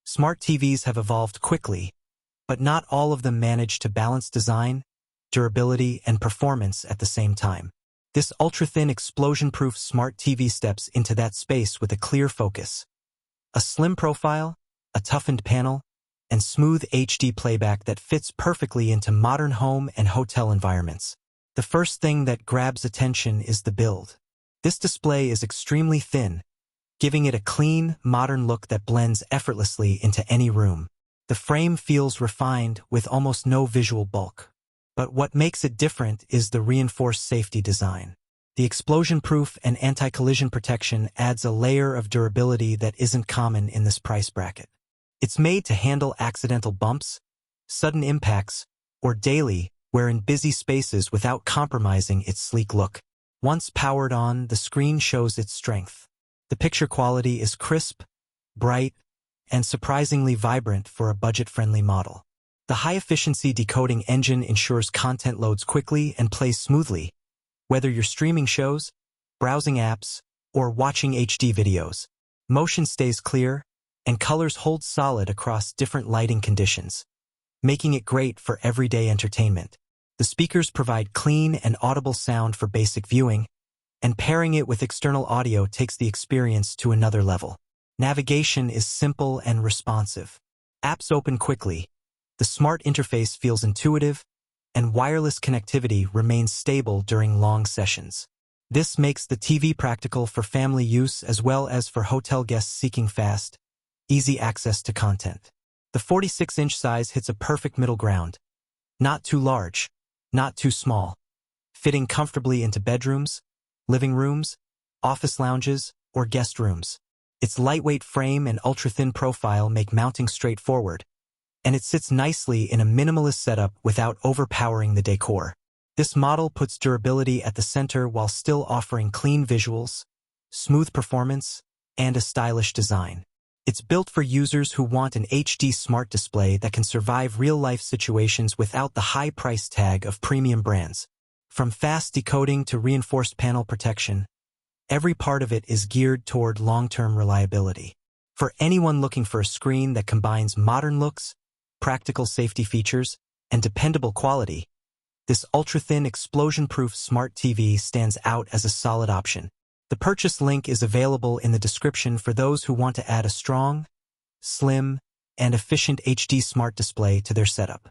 Smart TVs have evolved quickly, but not all of them manage to balance design, durability, and performance at the same time. This ultra-thin explosion-proof smart TV steps into that space with a clear focus. A slim profile, a toughened panel, and smooth HD playback that fits perfectly into modern home and hotel environments. The first thing that grabs attention is the build. This display is extremely thin, giving it a clean, modern look that blends effortlessly into any room. The frame feels refined with almost no visual bulk. But what makes it different is the reinforced safety design. The explosion-proof and anti-collision protection adds a layer of durability that isn't common in this price bracket. It's made to handle accidental bumps, sudden impacts, or daily wear in busy spaces without compromising its sleek look. Once powered on, the screen shows its strength. The picture quality is crisp, bright, and surprisingly vibrant for a budget-friendly model. The high-efficiency decoding engine ensures content loads quickly and plays smoothly, whether you're streaming shows, browsing apps, or watching HD videos. Motion stays clear, and colors hold solid across different lighting conditions, making it great for everyday entertainment. The speakers provide clean and audible sound for basic viewing, and pairing it with external audio takes the experience to another level. Navigation is simple and responsive. Apps open quickly, the smart interface feels intuitive, and wireless connectivity remains stable during long sessions. This makes the TV practical for family use as well as for hotel guests seeking fast, easy access to content. The 46-inch size hits a perfect middle ground. Not too large, not too small, fitting comfortably into bedrooms, living rooms, office lounges, or guest rooms. Its lightweight frame and ultra-thin profile make mounting straightforward, and it sits nicely in a minimalist setup without overpowering the decor. This model puts durability at the center while still offering clean visuals, smooth performance, and a stylish design. It's built for users who want an HD smart display that can survive real-life situations without the high price tag of premium brands. From fast decoding to reinforced panel protection, every part of it is geared toward long-term reliability. For anyone looking for a screen that combines modern looks, practical safety features, and dependable quality, this ultra-thin explosion-proof smart TV stands out as a solid option. The purchase link is available in the description for those who want to add a strong, slim, and efficient HD smart display to their setup.